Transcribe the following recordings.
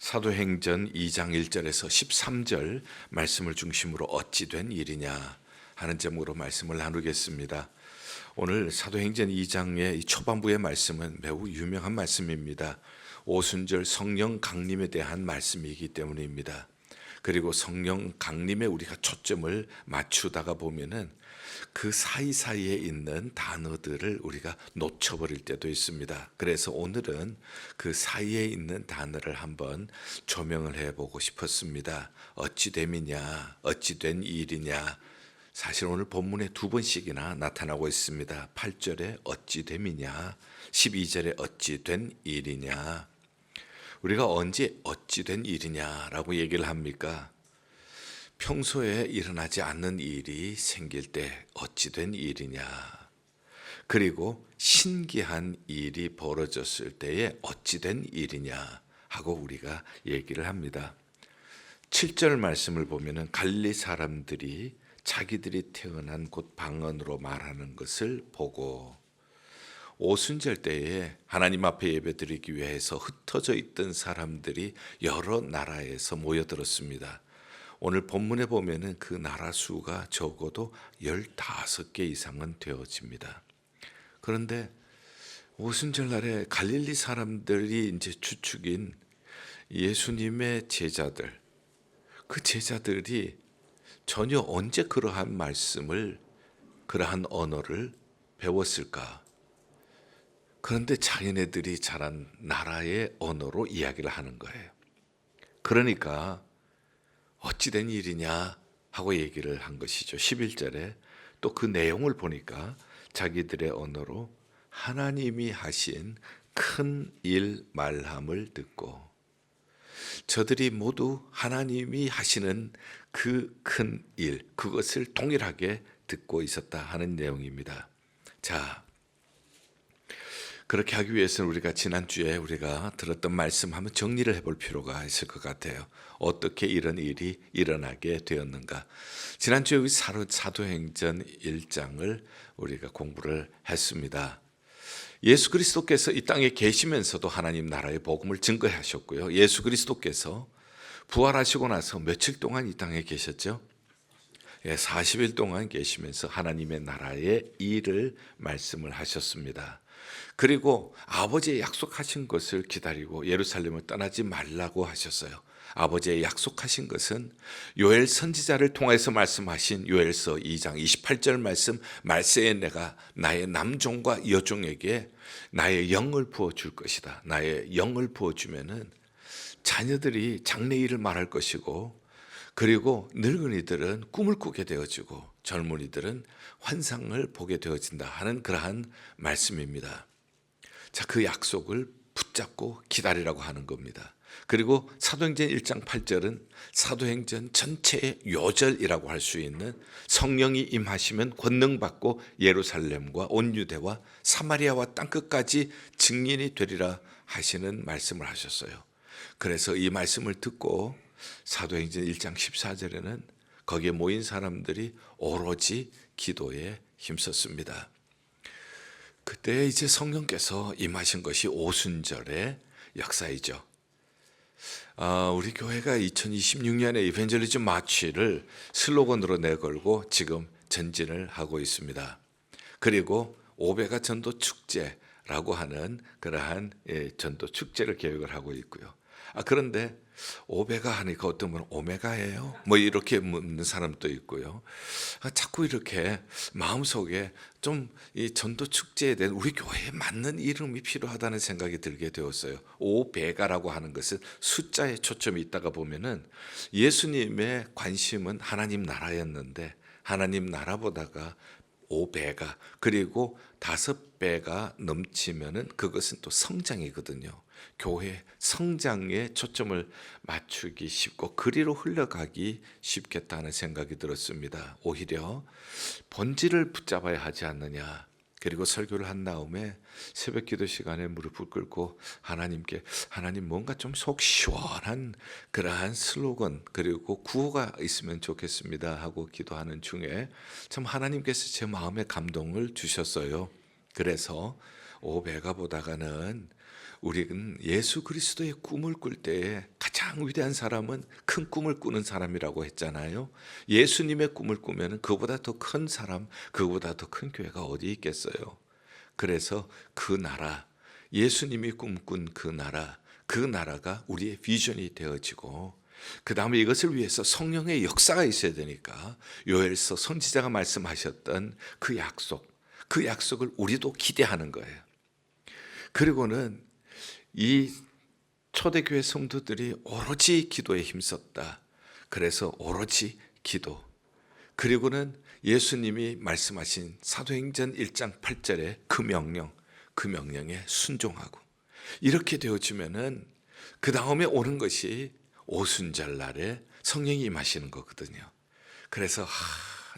사도행전 2장 1절에서 13절 말씀을 중심으로 어찌 된 일이냐 하는 제목으로 말씀을 나누겠습니다. 오늘 사도행전 2장의 초반부의 말씀은 매우 유명한 말씀입니다. 오순절 성령 강림에 대한 말씀이기 때문입니다. 그리고 성령 강림에 우리가 초점을 맞추다가 보면은 그 사이사이에 있는 단어들을 우리가 놓쳐버릴 때도 있습니다. 그래서 오늘은 그 사이에 있는 단어를 한번 조명을 해보고 싶었습니다. 어찌 됨이냐, 어찌 된 일이냐. 사실 오늘 본문에 두 번씩이나 나타나고 있습니다. 8절에 어찌 됨이냐, 12절에 어찌 된 일이냐. 우리가 언제 어찌 된 일이냐라고 얘기를 합니까? 평소에 일어나지 않는 일이 생길 때 어찌 된 일이냐. 그리고 신기한 일이 벌어졌을 때에 어찌 된 일이냐 하고 우리가 얘기를 합니다. 7절 말씀을 보면은 갈릴리 사람들이 자기들이 태어난 곳 방언으로 말하는 것을 보고, 오순절 때에 하나님 앞에 예배드리기 위해서 흩어져 있던 사람들이 여러 나라에서 모여들었습니다. 오늘 본문에 보면은 그 나라 수가 적어도 15개 이상은 되어집니다. 그런데 오순절 날에 갈릴리 사람들이 이제 주축인 예수님의 제자들, 그 제자들이 전혀 언제 그러한 말씀을, 그러한 언어를 배웠을까? 그런데 자기네들이 자란 나라의 언어로 이야기를 하는 거예요. 그러니까 어찌 된 일이냐 하고 얘기를 한 것이죠. 11절에 또 그 내용을 보니까 자기들의 언어로 하나님이 하신 큰 일 말함을 듣고, 저들이 모두 하나님이 하시는 그 큰 일, 그것을 동일하게 듣고 있었다 하는 내용입니다. 자, 그렇게 하기 위해서는 우리가 지난주에 우리가 들었던 말씀 한번 정리를 해볼 필요가 있을 것 같아요. 어떻게 이런 일이 일어나게 되었는가. 지난주에 우리 사도행전 1장을 우리가 공부를 했습니다. 예수 그리스도께서 이 땅에 계시면서도 하나님 나라의 복음을 증거하셨고요. 예수 그리스도께서 부활하시고 나서 며칠 동안 이 땅에 계셨죠? 40일 동안 계시면서 하나님의 나라의 일을 말씀을 하셨습니다. 그리고 아버지의 약속하신 것을 기다리고 예루살렘을 떠나지 말라고 하셨어요. 아버지의 약속하신 것은 요엘 선지자를 통해서 말씀하신 요엘서 2장 28절 말씀, 말세에 내가 나의 남종과 여종에게 나의 영을 부어줄 것이다. 나의 영을 부어주면은 자녀들이 장래일을 말할 것이고, 그리고 늙은이들은 꿈을 꾸게 되어지고 젊은이들은 환상을 보게 되어진다 하는 그러한 말씀입니다. 자, 그 약속을 붙잡고 기다리라고 하는 겁니다. 그리고 사도행전 1장 8절은 사도행전 전체의 요절이라고 할 수 있는 성령이 임하시면 권능받고 예루살렘과 온 유대와 사마리아와 땅끝까지 증인이 되리라 하시는 말씀을 하셨어요. 그래서 이 말씀을 듣고 사도행전 1장 14절에는 거기에 모인 사람들이 오로지 기도에 힘썼습니다. 그때 이제 성령께서 임하신 것이 오순절의 역사이죠. 우리 교회가 2026년에 이벤젤리즘 마치를 슬로건으로 내걸고 지금 전진을 하고 있습니다. 그리고 오베가 전도 축제라고 하는 그러한 전도 축제를 계획을 하고 있고요. 그런데 오베가 하니까 어떤 분은 오메가예요? 뭐 이렇게 묻는 사람도 있고요. 자꾸 이렇게 마음속에 좀 이 전도 축제에 대한 우리 교회에 맞는 이름이 필요하다는 생각이 들게 되었어요. 오베가라고 하는 것은 숫자에 초점이 있다가 보면은 예수님의 관심은 하나님 나라였는데 하나님 나라보다가 5배가, 그리고 5배가 넘치면은 그것은 또 성장이거든요. 교회 성장에 초점을 맞추기 쉽고 그리로 흘러가기 쉽겠다는 생각이 들었습니다. 오히려 본질을 붙잡아야 하지 않느냐. 그리고 설교를 한 다음에 새벽 기도 시간에 무릎을 꿇고 하나님께, 하나님 뭔가 좀 속 시원한 그러한 슬로건 그리고 구호가 있으면 좋겠습니다 하고 기도하는 중에 참 하나님께서 제 마음에 감동을 주셨어요. 그래서 오베가 보다가는 우리는 예수 그리스도의 꿈을 꿀 때에 가장 가장 위대한 사람은 큰 꿈을 꾸는 사람이라고 했잖아요. 예수님의 꿈을 꾸면 그보다 더 큰 사람, 그보다 더 큰 교회가 어디 있겠어요. 그래서 그 나라, 예수님이 꿈꾼 그 나라가 우리의 비전이 되어지고, 그 다음에 이것을 위해서 성령의 역사가 있어야 되니까 요엘서 선지자가 말씀하셨던 그 약속을 우리도 기대하는 거예요. 그리고는 이 초대교회 성도들이 오로지 기도에 힘썼다. 그래서 오로지 기도. 그리고는 예수님이 말씀하신 사도행전 1장 8절의 그 명령에 순종하고, 이렇게 되어지면은 그 다음에 오는 것이 오순절날에 성령이 임하시는 거거든요. 그래서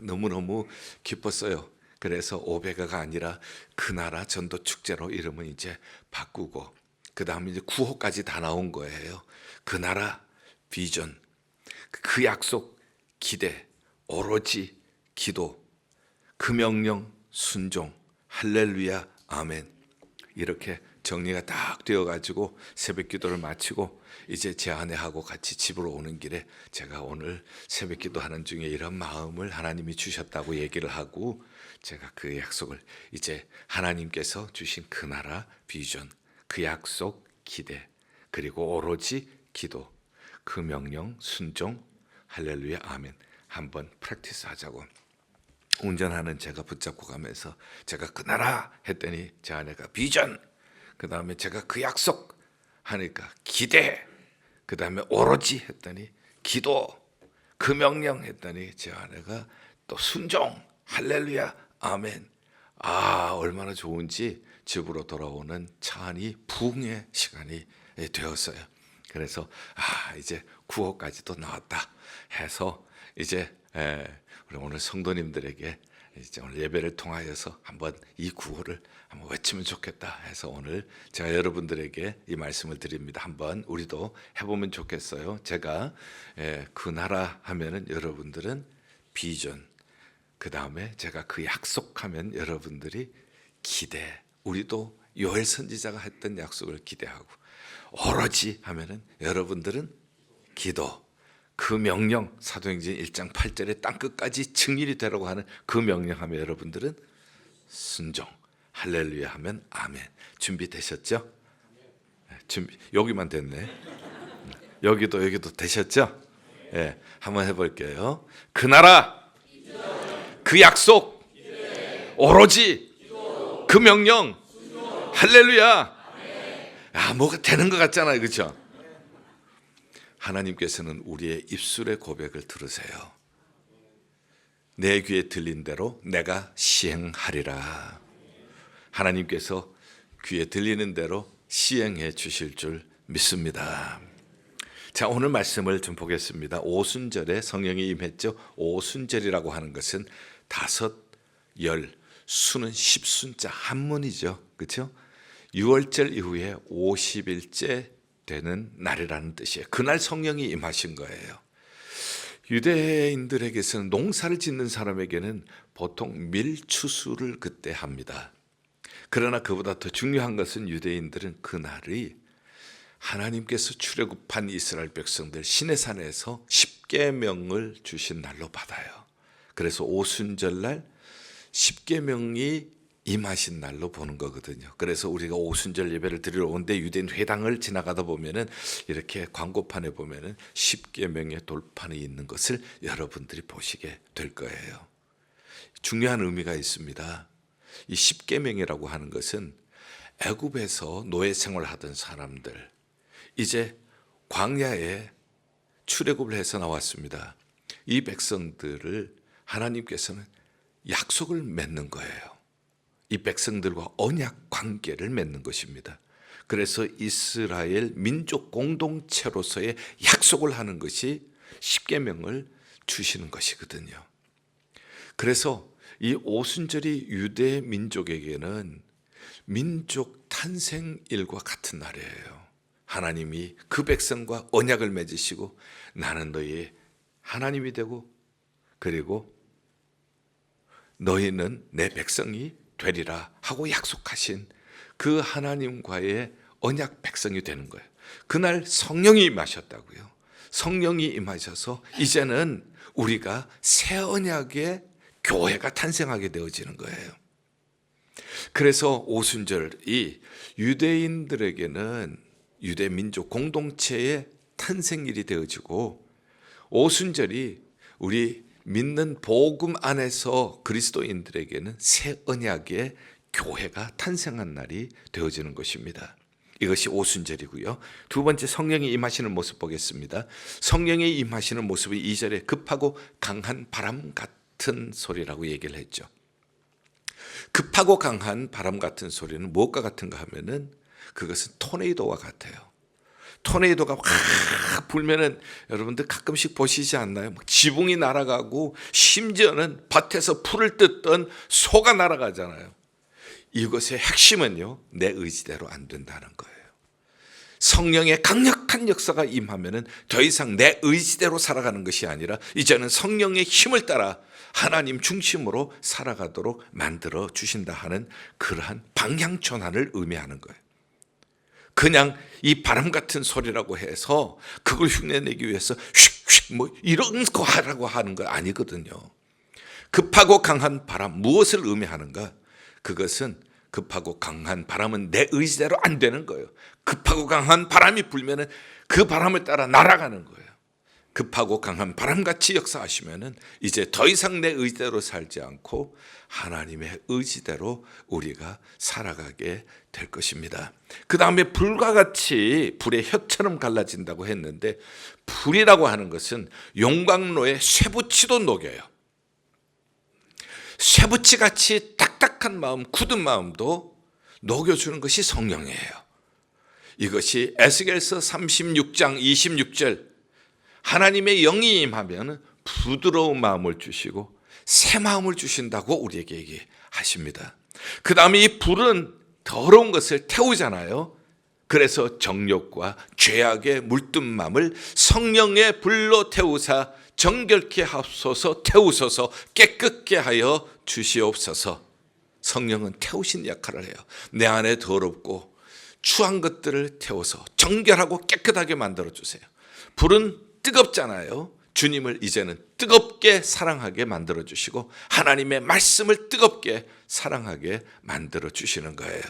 너무너무 기뻤어요. 그래서 오베가가 아니라 그 나라 전도 축제로 이름은 이제 바꾸고, 그 다음에 이제 구호까지 다 나온 거예요. 그 나라 비전, 그 약속 기대, 오로지 기도, 그 명령 순종, 할렐루야 아멘. 이렇게 정리가 딱 되어가지고 새벽 기도를 마치고 이제 제 아내하고 같이 집으로 오는 길에 제가 오늘 새벽 기도하는 중에 이런 마음을 하나님이 주셨다고 얘기를 하고, 제가 그 약속을 이제 하나님께서 주신 그 나라 비전, 그 약속 기대, 그리고 오로지 기도, 그 명령 순종, 할렐루야 아멘 한번 프랙티스 하자고 운전하는 제가 붙잡고 가면서 제가 그 나라 했더니 제 아내가 비전, 그 다음에 제가 그 약속 하니까 기대, 그 다음에 오로지 했더니 기도, 그 명령 했더니 제 아내가 또 순종, 할렐루야 아멘. 얼마나 좋은지 집으로 돌아오는 차 안이 부흥의 시간이 되었어요. 그래서 이제 구호까지도 나왔다 해서 이제 우리 오늘 성도님들에게 이제 오늘 예배를 통하여서 한번 이 구호를 한번 외치면 좋겠다 해서 오늘 제가 여러분들에게 이 말씀을 드립니다. 한번 우리도 해보면 좋겠어요. 제가 그 나라 하면은 여러분들은 비전, 그 다음에 제가 그 약속하면 여러분들이 기대, 우리도 요엘 선지자가 했던 약속을 기대하고, 오로지 하면은 여러분들은 기도, 그 명령 사도행전 1장 8절에 땅끝까지 증인이 되라고 하는 그 명령하면 여러분들은 순종, 할렐루야 하면 아멘. 준비되셨죠? 준비 여기만 됐네. 여기도 되셨죠? 예, 한번 해볼게요. 그 나라, 그 약속, 오로지 그 명령, 할렐루야. 뭐가 되는 것 같잖아요, 그렇죠? 하나님께서는 우리의 입술의 고백을 들으세요. 내 귀에 들린 대로 내가 시행하리라. 하나님께서 귀에 들리는 대로 시행해 주실 줄 믿습니다. 자, 오늘 말씀을 좀 보겠습니다. 오순절에 성령이 임했죠. 오순절이라고 하는 것은 다섯, 열, 수는 십순자 한문이죠. 그렇죠? 6월절 이후에 50일째 되는 날이라는 뜻이에요. 그날 성령이 임하신 거예요. 유대인들에게서는 농사를 짓는 사람에게는 보통 밀추수를 그때 합니다. 그러나 그보다 더 중요한 것은 유대인들은 그날이 하나님께서 출애굽한 이스라엘 백성들 시내산에서 십계명을 주신 날로 받아요. 그래서 오순절날 십계명이 임하신 날로 보는 거거든요. 그래서 우리가 오순절 예배를 드리러 오는데 유대인 회당을 지나가다 보면은 이렇게 광고판에 보면은 십계명의 돌판이 있는 것을 여러분들이 보시게 될 거예요. 중요한 의미가 있습니다. 이 십계명이라고 하는 것은 애굽에서 노예 생활하던 사람들, 이제 광야에 출애굽을 해서 나왔습니다. 이 백성들을 하나님께서는 약속을 맺는 거예요. 이 백성들과 언약 관계를 맺는 것입니다. 그래서 이스라엘 민족 공동체로서의 약속을 하는 것이 십계명을 주시는 것이거든요. 그래서 이 오순절이 유대 민족에게는 민족 탄생일과 같은 날이에요. 하나님이 그 백성과 언약을 맺으시고 나는 너희의 하나님이 되고 그리고 너희는 내 백성이 되리라 하고 약속하신 그 하나님과의 언약 백성이 되는 거예요. 그날 성령이 임하셨다고요. 성령이 임하셔서 이제는 우리가 새 언약의 교회가 탄생하게 되어지는 거예요. 그래서 오순절이 유대인들에게는 유대 민족 공동체의 탄생일이 되어지고, 오순절이 우리 믿는 복음 안에서 그리스도인들에게는 새 언약의 교회가 탄생한 날이 되어지는 것입니다. 이것이 오순절이고요. 두 번째, 성령이 임하시는 모습 보겠습니다. 성령이 임하시는 모습이 2절에 급하고 강한 바람 같은 소리라고 얘기를 했죠. 급하고 강한 바람 같은 소리는 무엇과 같은가 하면은 그것은 토네이도와 같아요. 토네이도가 확 불면은 여러분들 가끔씩 보시지 않나요? 막 지붕이 날아가고 심지어는 밭에서 풀을 뜯던 소가 날아가잖아요. 이것의 핵심은요, 내 의지대로 안 된다는 거예요. 성령의 강력한 역사가 임하면은 더 이상 내 의지대로 살아가는 것이 아니라 이제는 성령의 힘을 따라 하나님 중심으로 살아가도록 만들어 주신다 하는 그러한 방향 전환을 의미하는 거예요. 그냥 이 바람 같은 소리라고 해서 그걸 흉내내기 위해서 휙휙 뭐 이런 거 하라고 하는 거 아니거든요. 급하고 강한 바람, 무엇을 의미하는가? 그것은 급하고 강한 바람은 내 의지대로 안 되는 거예요. 급하고 강한 바람이 불면은 그 바람을 따라 날아가는 거예요. 급하고 강한 바람같이 역사하시면은 이제 더 이상 내 의지대로 살지 않고 하나님의 의지대로 우리가 살아가게 될 것입니다. 그 다음에 불과 같이 불의 혀처럼 갈라진다고 했는데, 불이라고 하는 것은 용광로에 쇠붙이도 녹여요. 쇠붙이같이 딱딱한 마음, 굳은 마음도 녹여주는 것이 성령이에요. 이것이 에스겔서 36장 26절, 하나님의 영이 임하면 부드러운 마음을 주시고 새 마음을 주신다고 우리에게 얘기하십니다. 그 다음에 이 불은 더러운 것을 태우잖아요. 그래서 정욕과 죄악의 물든 마음을 성령의 불로 태우사 정결케 하소서, 태우소서, 깨끗게 하여 주시옵소서. 성령은 태우신 역할을 해요. 내 안에 더럽고 추한 것들을 태워서 정결하고 깨끗하게 만들어주세요. 불은 뜨겁잖아요. 주님을 이제는 뜨겁게 사랑하게 만들어주시고 하나님의 말씀을 뜨겁게 사랑하게 만들어주시는 거예요.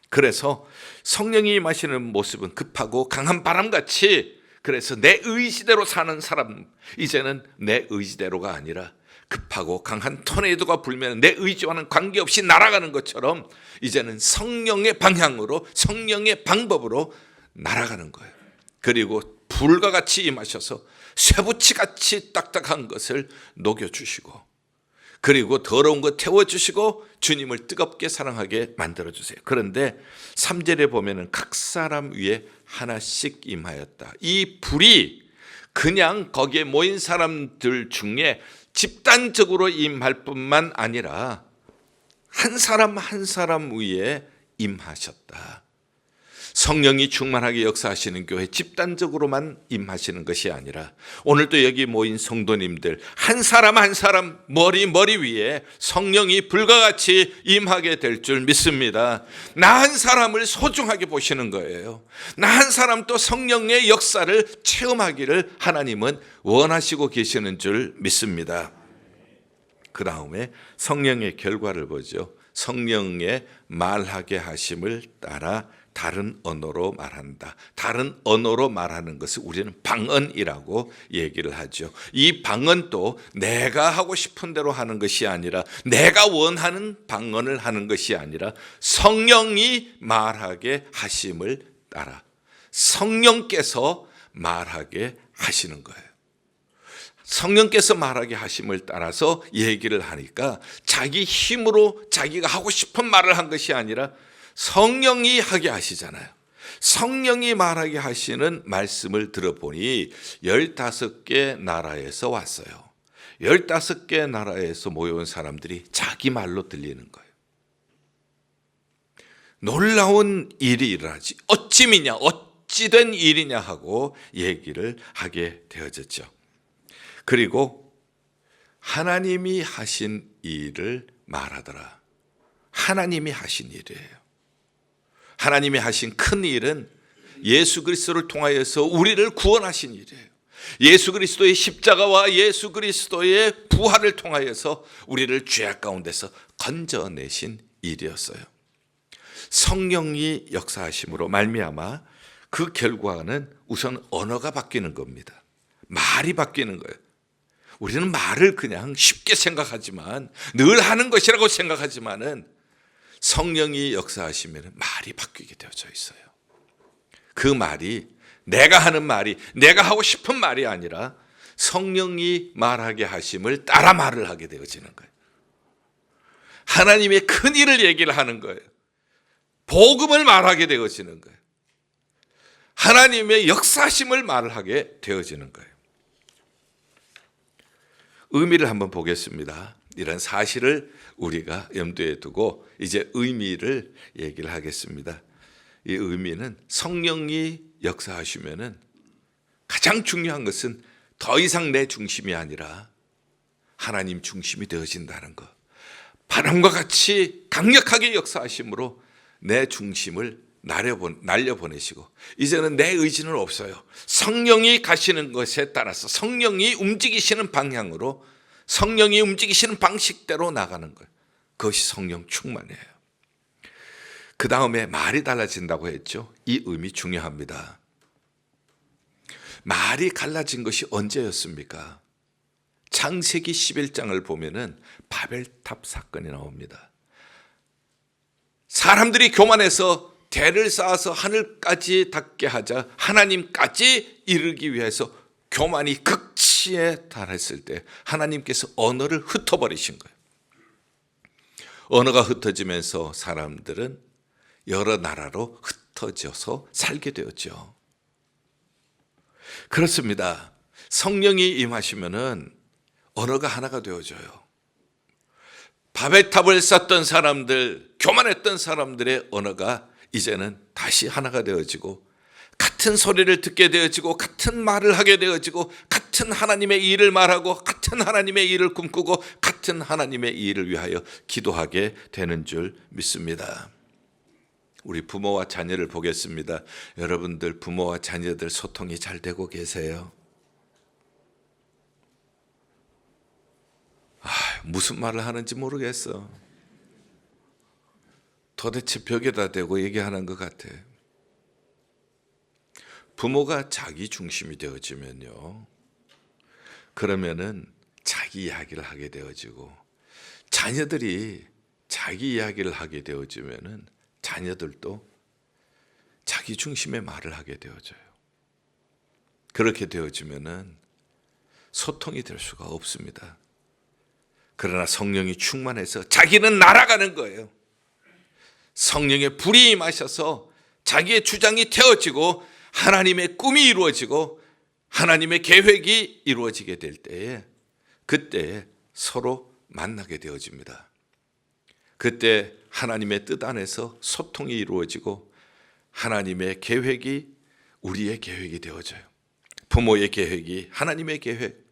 그래서 성령이 임하시는 모습은 급하고 강한 바람같이, 그래서 내 의지대로 사는 사람, 이제는 내 의지대로가 아니라 급하고 강한 토네이도가 불면 내 의지와는 관계없이 날아가는 것처럼 이제는 성령의 방향으로, 성령의 방법으로 날아가는 거예요. 그리고 불과 같이 임하셔서 쇠붙이같이 딱딱한 것을 녹여주시고, 그리고 더러운 것 태워주시고 주님을 뜨겁게 사랑하게 만들어주세요. 그런데 3절에 보면은 각 사람 위에 하나씩 임하였다. 이 불이 그냥 거기에 모인 사람들 중에 집단적으로 임할 뿐만 아니라 한 사람 한 사람 위에 임하셨다. 성령이 충만하게 역사하시는 교회, 집단적으로만 임하시는 것이 아니라 오늘도 여기 모인 성도님들 한 사람 한 사람 머리 위에 성령이 불과 같이 임하게 될 줄 믿습니다. 나 한 사람을 소중하게 보시는 거예요. 나 한 사람 또 성령의 역사를 체험하기를 하나님은 원하시고 계시는 줄 믿습니다. 그 다음에 성령의 결과를 보죠. 성령의 말하게 하심을 따라 다른 언어로 말한다. 다른 언어로 말하는 것을 우리는 방언이라고 얘기를 하죠. 이 방언도 내가 하고 싶은 대로 하는 것이 아니라, 내가 원하는 방언을 하는 것이 아니라 성령이 말하게 하심을 따라 성령께서 말하게 하시는 거예요. 성령께서 말하게 하심을 따라서 얘기를 하니까 자기 힘으로 자기가 하고 싶은 말을 한 것이 아니라 성령이 하게 하시잖아요. 성령이 말하게 하시는 말씀을 들어보니 15개 나라에서 왔어요. 15개 나라에서 모여온 사람들이 자기 말로 들리는 거예요. 놀라운 일이 일어나지. 어찌미냐, 어찌된 일이냐 하고 얘기를 하게 되어졌죠. 그리고 하나님이 하신 일을 말하더라. 하나님이 하신 일이에요. 하나님이 하신 큰 일은 예수 그리스도를 통하여서 우리를 구원하신 일이에요. 예수 그리스도의 십자가와 예수 그리스도의 부활을 통하여서 우리를 죄악 가운데서 건져내신 일이었어요. 성령이 역사하심으로 말미암아 그 결과는 우선 언어가 바뀌는 겁니다. 말이 바뀌는 거예요. 우리는 말을 그냥 쉽게 생각하지만, 늘 하는 것이라고 생각하지만은 성령이 역사하시면 말이 바뀌게 되어져 있어요. 그 말이 내가 하는 말이, 내가 하고 싶은 말이 아니라 성령이 말하게 하심을 따라 말을 하게 되어지는 거예요. 하나님의 큰 일을 얘기를 하는 거예요. 복음을 말하게 되어지는 거예요. 하나님의 역사심을 말을 하게 되어지는 거예요. 의미를 한번 보겠습니다. 이런 사실을 우리가 염두에 두고 이제 의미를 얘기를 하겠습니다. 이 의미는 성령이 역사하시면은 가장 중요한 것은 더 이상 내 중심이 아니라 하나님 중심이 되어진다는 것. 바람과 같이 강력하게 역사하심으로 내 중심을 날려보내시고, 이제는 내 의지는 없어요. 성령이 가시는 것에 따라서, 성령이 움직이시는 방향으로, 성령이 움직이시는 방식대로 나가는 거예요. 그것이 성령 충만이에요. 그 다음에 말이 달라진다고 했죠. 이 의미 중요합니다. 말이 갈라진 것이 언제였습니까? 창세기 11장을 보면은 바벨탑 사건이 나옵니다. 사람들이 교만해서 대를 쌓아서 하늘까지 닿게 하자 하나님까지 이르기 위해서 교만이 극치에 달했을 때 하나님께서 언어를 흩어버리신 거예요. 언어가 흩어지면서 사람들은 여러 나라로 흩어져서 살게 되었죠. 그렇습니다. 성령이 임하시면은 언어가 하나가 되어져요. 바벨탑을 쌓던 사람들, 교만했던 사람들의 언어가 이제는 다시 하나가 되어지고, 같은 소리를 듣게 되어지고, 같은 말을 하게 되어지고, 같은 하나님의 일을 말하고, 같은 하나님의 일을 꿈꾸고, 같은 하나님의 일을 위하여 기도하게 되는 줄 믿습니다. 우리 부모와 자녀를 보겠습니다. 여러분들 부모와 자녀들 소통이 잘 되고 계세요? 무슨 말을 하는지 모르겠어. 도대체 벽에다 대고 얘기하는 것 같아. 부모가 자기 중심이 되어지면요, 그러면은 자기 이야기를 하게 되어지고, 자녀들이 자기 이야기를 하게 되어지면은 자녀들도 자기 중심의 말을 하게 되어져요. 그렇게 되어지면은 소통이 될 수가 없습니다. 그러나 성령이 충만해서 자기는 날아가는 거예요. 성령의 불이 임하셔서 자기의 주장이 태워지고 하나님의 꿈이 이루어지고 하나님의 계획이 이루어지게 될 때에, 그때 서로 만나게 되어집니다. 그때 하나님의 뜻 안에서 소통이 이루어지고 하나님의 계획이 우리의 계획이 되어져요. 부모의 계획이 하나님의 계획,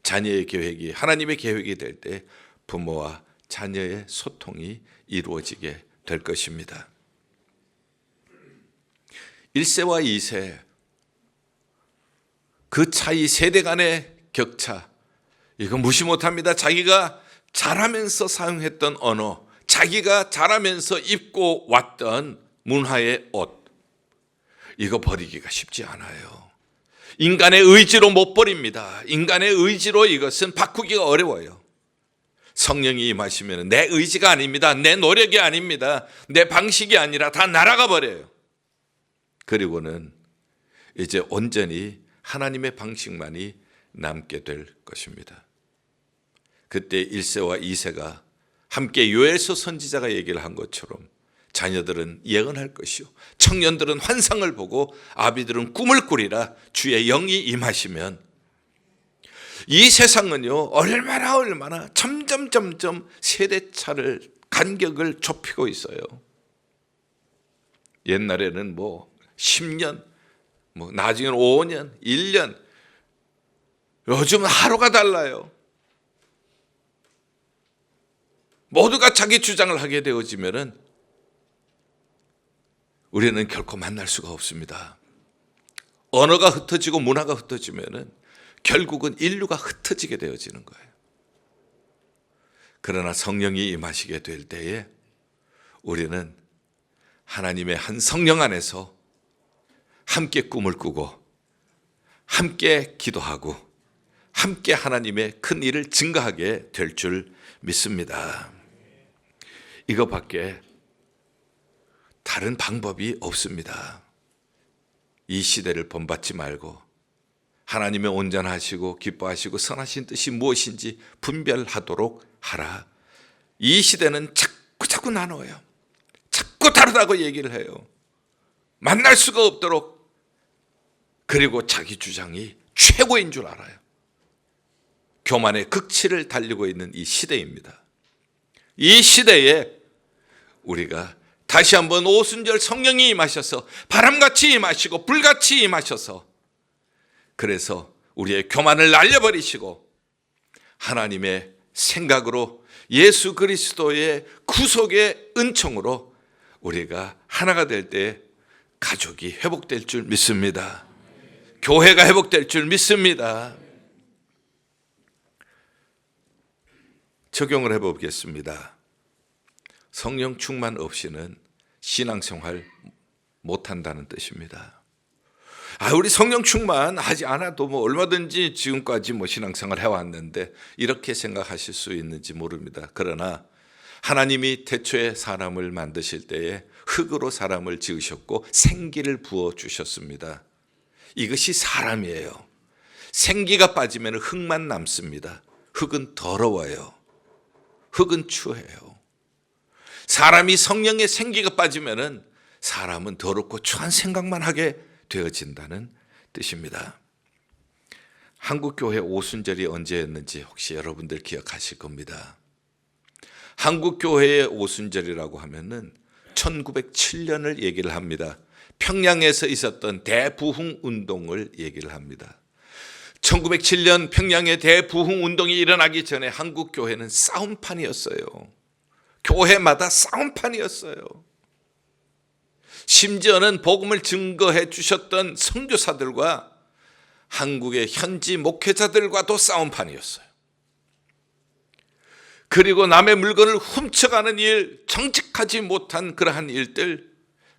자녀의 계획이 하나님의 계획이 될 때 부모와 자녀의 소통이 이루어지게 될 것입니다. 1세와 2세, 그 차이, 세대 간의 격차, 이거 무시 못합니다. 자기가 자라면서 사용했던 언어, 자기가 자라면서 입고 왔던 문화의 옷, 이거 버리기가 쉽지 않아요. 인간의 의지로 못 버립니다. 인간의 의지로 이것은 바꾸기가 어려워요. 성령이 임하시면 내 의지가 아닙니다. 내 노력이 아닙니다. 내 방식이 아니라 다 날아가 버려요. 그리고는 이제 온전히 하나님의 방식만이 남게 될 것입니다. 그때 1세와 2세가 함께 요엘서 선지자가 얘기를 한 것처럼 자녀들은 예언할 것이요, 청년들은 환상을 보고 아비들은 꿈을 꾸리라. 주의 영이 임하시면 이 세상은요, 얼마나 점점 세대차를, 간격을 좁히고 있어요. 옛날에는 10년, 나중에는 5년, 1년, 요즘은 하루가 달라요. 모두가 자기 주장을 하게 되어지면은 우리는 결코 만날 수가 없습니다. 언어가 흩어지고 문화가 흩어지면은 결국은 인류가 흩어지게 되어지는 거예요. 그러나 성령이 임하시게 될 때에 우리는 하나님의 한 성령 안에서 함께 꿈을 꾸고 함께 기도하고 함께 하나님의 큰 일을 증거하게 될 줄 믿습니다. 이거밖에 다른 방법이 없습니다. 이 시대를 본받지 말고 하나님의 온전하시고 기뻐하시고 선하신 뜻이 무엇인지 분별하도록 하라. 이 시대는 자꾸 나눠요. 자꾸 다르다고 얘기를 해요. 만날 수가 없도록, 그리고 자기 주장이 최고인 줄 알아요. 교만의 극치를 달리고 있는 이 시대입니다. 이 시대에 우리가 다시 한번 오순절 성령이 임하셔서 바람같이 임하시고 불같이 임하셔서, 그래서 우리의 교만을 날려버리시고 하나님의 생각으로 예수 그리스도의 구속의 은총으로 우리가 하나가 될 때 가족이 회복될 줄 믿습니다. 교회가 회복될 줄 믿습니다. 적용을 해보겠습니다. 성령 충만 없이는 신앙생활 못한다는 뜻입니다. 우리 성령 충만하지 않아도 얼마든지 지금까지 신앙생활 해왔는데, 이렇게 생각하실 수 있는지 모릅니다. 그러나 하나님이 태초에 사람을 만드실 때에 흙으로 사람을 지으셨고 생기를 부어주셨습니다. 이것이 사람이에요. 생기가 빠지면 흙만 남습니다. 흙은 더러워요. 흙은 추해요. 사람이 성령의 생기가 빠지면 사람은 더럽고 추한 생각만 하게 되어진다는 뜻입니다. 한국교회 오순절이 언제였는지 혹시 여러분들 기억하실 겁니다. 한국교회의 오순절이라고 하면은 1907년을 얘기를 합니다. 평양에서 있었던 대부흥 운동을 얘기를 합니다. 1907년 평양의 대부흥 운동이 일어나기 전에 한국교회는 싸움판이었어요. 교회마다 싸움판이었어요. 심지어는 복음을 증거해 주셨던 선교사들과 한국의 현지 목회자들과도 싸움판이었어요. 그리고 남의 물건을 훔쳐가는 일, 정직하지 못한 그러한 일들,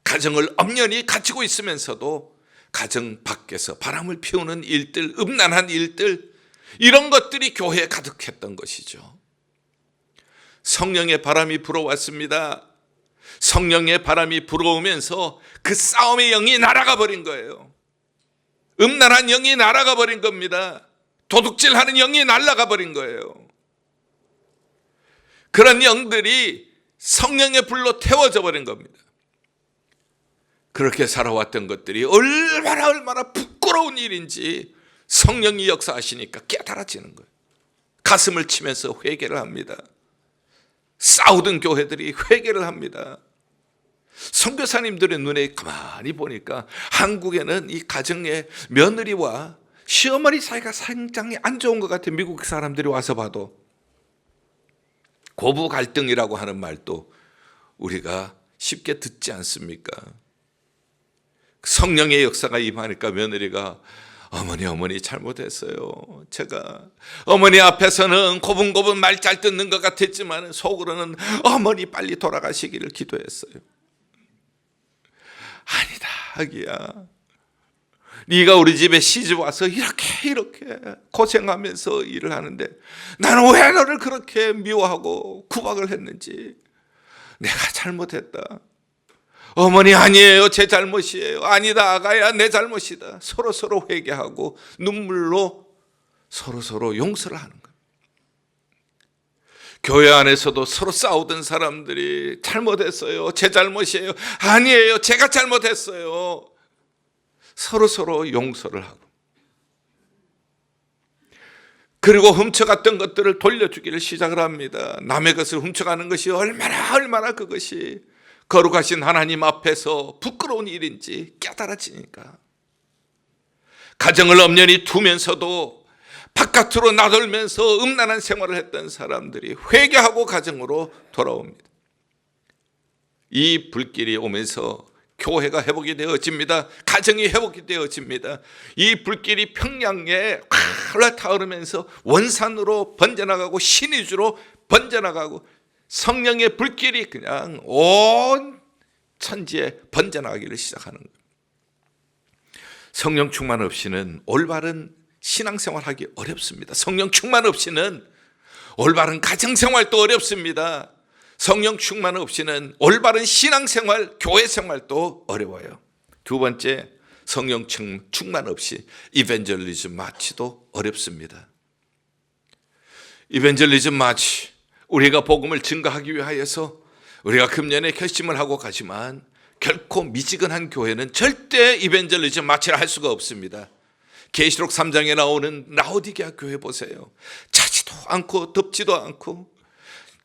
가정을 엄연히 가지고 있으면서도 가정 밖에서 바람을 피우는 일들, 음란한 일들, 이런 것들이 교회에 가득했던 것이죠. 성령의 바람이 불어왔습니다. 성령의 바람이 불어오면서 그 싸움의 영이 날아가 버린 거예요. 음란한 영이 날아가 버린 겁니다. 도둑질하는 영이 날아가 버린 거예요. 그런 영들이 성령의 불로 태워져 버린 겁니다. 그렇게 살아왔던 것들이 얼마나 부끄러운 일인지 성령이 역사하시니까 깨달아지는 거예요. 가슴을 치면서 회개를 합니다. 싸우던 교회들이 회개를 합니다. 선교사님들의 눈에 가만히 보니까 한국에는 이 가정의 며느리와 시어머니 사이가 굉장히 안 좋은 것 같아요. 미국 사람들이 와서 봐도. 고부 갈등이라고 하는 말도 우리가 쉽게 듣지 않습니까? 성령의 역사가 임하니까 며느리가 어머니 잘못했어요. 제가 어머니 앞에서는 고분고분 말 잘 듣는 것 같았지만 속으로는 어머니 빨리 돌아가시기를 기도했어요. 아니다, 아기야. 네가 우리 집에 시집 와서 이렇게 고생하면서 일을 하는데 나는 왜 너를 그렇게 미워하고 구박을 했는지 내가 잘못했다. 어머니 아니에요, 제 잘못이에요. 아니다, 아가야, 내 잘못이다. 서로 회개하고 눈물로 서로 용서를 하는 거예요. 교회 안에서도 서로 싸우던 사람들이 잘못했어요, 제 잘못이에요. 아니에요, 제가 잘못했어요. 서로 용서를 하고, 그리고 훔쳐갔던 것들을 돌려주기를 시작을 합니다. 남의 것을 훔쳐가는 것이 얼마나 그것이 거룩하신 하나님 앞에서 부끄러운 일인지 깨달아지니까 가정을 엄연히 두면서도 바깥으로 나돌면서 음란한 생활을 했던 사람들이 회개하고 가정으로 돌아옵니다. 이 불길이 오면서 교회가 회복이 되어집니다. 가정이 회복이 되어집니다. 이 불길이 평양에 올라타오르면서 원산으로 번져나가고 신의주로 번져나가고 성령의 불길이 그냥 온 천지에 번져나가기를 시작하는 거예요. 성령 충만 없이는 올바른 신앙생활하기 어렵습니다. 성령 충만 없이는 올바른 가정생활도 어렵습니다. 성령 충만 없이는 올바른 신앙생활, 교회생활도 어려워요. 두 번째, 성령 충만 없이 이벤젤리즘 마치도 어렵습니다. 이벤젤리즘 마치, 우리가 복음을 증거하기 위하여서 우리가 금년에 결심을 하고 가지만 결코 미지근한 교회는 절대 이벤젤리즘 마치를 할 수가 없습니다. 계시록 3장에 나오는 라오디게아 교회 보세요. 차지도 않고 덥지도 않고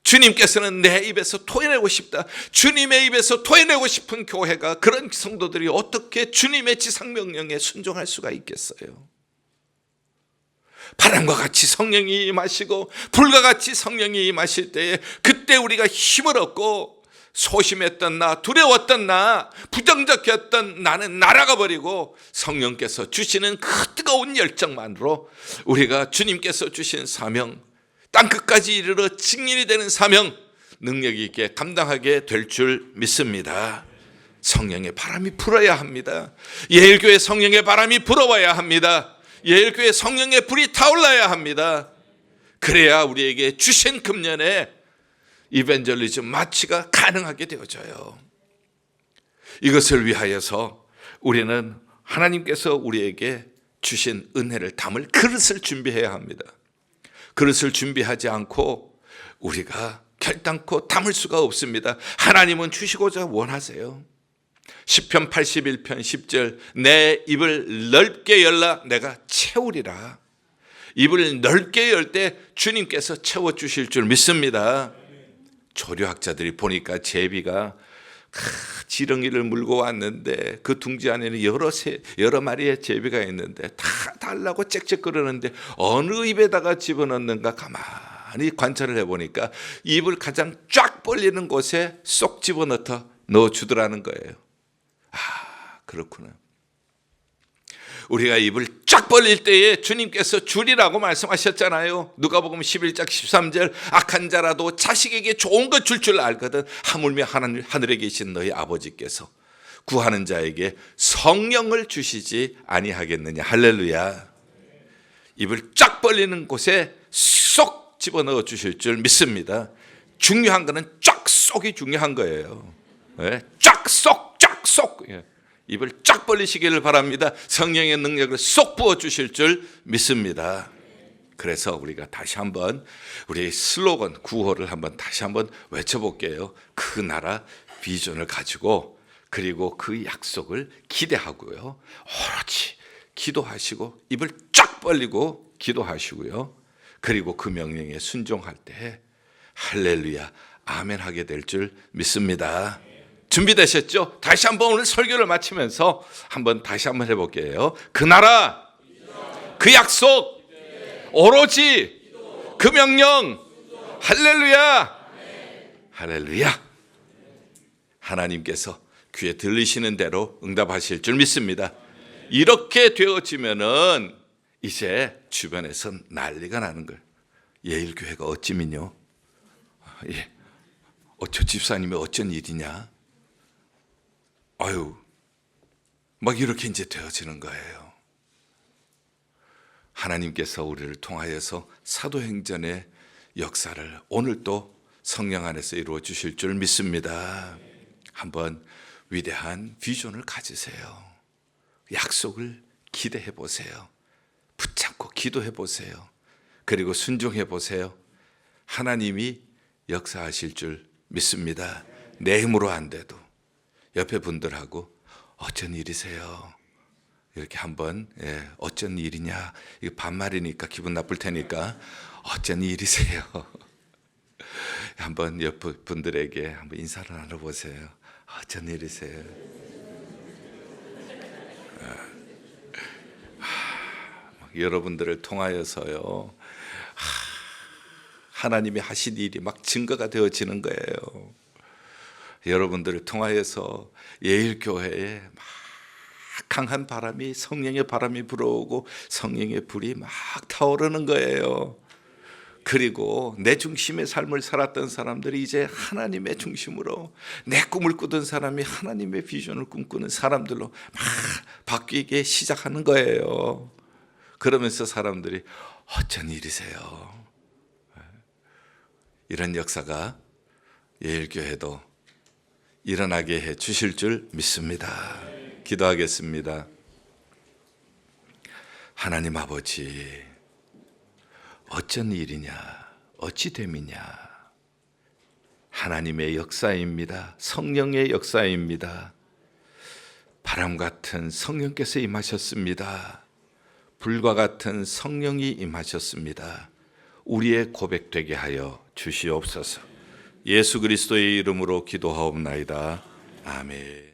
주님께서는 내 입에서 토해내고 싶다. 주님의 입에서 토해내고 싶은 교회가, 그런 성도들이 어떻게 주님의 지상명령에 순종할 수가 있겠어요? 바람과 같이 성령이 임하시고 불과 같이 성령이 임하실 때에 그때 우리가 힘을 얻고 소심했던 나, 두려웠던 나, 부정적이었던 나는 날아가 버리고 성령께서 주시는 그 뜨거운 열정만으로 우리가 주님께서 주신 사명, 땅끝까지 이르러 증인이 되는 사명, 능력 있게 감당하게 될 줄 믿습니다. 성령의 바람이 불어야 합니다. 예일교회 성령의 바람이 불어와야 합니다. 예일교회 성령의 불이 타올라야 합니다. 그래야 우리에게 주신 금년에 이벤젤리즘 마치가 가능하게 되어져요. 이것을 위하여서 우리는 하나님께서 우리에게 주신 은혜를 담을 그릇을 준비해야 합니다. 그릇을 준비하지 않고 우리가 결단코 담을 수가 없습니다. 하나님은 주시고자 원하세요. 시편 81편 10절, 내 입을 넓게 열라 내가 채우리라. 입을 넓게 열 때 주님께서 채워주실 줄 믿습니다. 조류학자들이 보니까 제비가 지렁이를 물고 왔는데 그 둥지 안에는 여러 마리의 제비가 있는데 다 달라고 짹짹거리는데 어느 입에다가 집어넣는가 가만히 관찰을 해보니까 입을 가장 쫙 벌리는 곳에 쏙 넣어주더라는 거예요. 아, 그렇구나. 우리가 입을 쫙 벌릴 때에 주님께서 주리라고 말씀하셨잖아요. 누가복음 11장 13절, 악한 자라도 자식에게 좋은 것 줄 알거든 하물며 하늘에 계신 너희 아버지께서 구하는 자에게 성령을 주시지 아니하겠느냐. 할렐루야. 입을 쫙 벌리는 곳에 쏙 집어넣어 주실 줄 믿습니다. 중요한 거는 쫙 쏙이 중요한 거예요. 쫙 쏙, 쫙 쏙. 입을 쫙 벌리시기를 바랍니다. 성령의 능력을 쏙 부어주실 줄 믿습니다. 그래서 우리가 다시 한번 우리의 슬로건 구호를 한번 다시 한번 외쳐볼게요. 그 나라 비전을 가지고, 그리고 그 약속을 기대하고요. 오로지 기도하시고 입을 쫙 벌리고 기도하시고요. 그리고 그 명령에 순종할 때 할렐루야 아멘 하게 될 줄 믿습니다. 준비되셨죠? 다시 한번 오늘 설교를 마치면서 다시 한번 해볼게요. 그 나라, 그 약속, 오로지 그 명령, 할렐루야, 할렐루야. 하나님께서 귀에 들리시는 대로 응답하실 줄 믿습니다. 이렇게 되어지면은 이제 주변에서 난리가 나는 거예요. 예일교회가 어찌면요, 어쩌 집사님이 어쩐 일이냐, 아유, 막 이렇게 이제 되어지는 거예요. 하나님께서 우리를 통하여서 사도행전의 역사를 오늘 또 성령 안에서 이루어 주실 줄 믿습니다. 한번 위대한 비전을 가지세요. 약속을 기대해 보세요. 붙잡고 기도해 보세요. 그리고 순종해 보세요. 하나님이 역사하실 줄 믿습니다. 내 힘으로 안 돼도 옆에 분들하고 어쩐 일이세요? 이렇게 한번, 어쩐 일이냐? 이거 반말이니까 기분 나쁠 테니까 어쩐 일이세요? 한번 옆 분들에게 한번 인사를 나눠보세요. 어쩐 일이세요? 여러분들을 통하여서요, 하나님이 하신 일이 막 증거가 되어지는 거예요. 여러분들을 통하여서 예일교회에 막 강한 바람이, 성령의 바람이 불어오고 성령의 불이 막 타오르는 거예요. 그리고 내 중심의 삶을 살았던 사람들이 이제 하나님의 중심으로, 내 꿈을 꾸던 사람이 하나님의 비전을 꿈꾸는 사람들로 막 바뀌게 시작하는 거예요. 그러면서 사람들이 어쩐 일이세요? 이런 역사가 예일교회도 일어나게 해 주실 줄 믿습니다. 기도하겠습니다. 하나님 아버지, 어쩐 일이냐, 어찌 됨이냐. 하나님의 역사입니다. 성령의 역사입니다. 바람 같은 성령께서 임하셨습니다. 불과 같은 성령이 임하셨습니다. 우리의 고백되게 하여 주시옵소서. 예수 그리스도의 이름으로 기도하옵나이다. 아멘.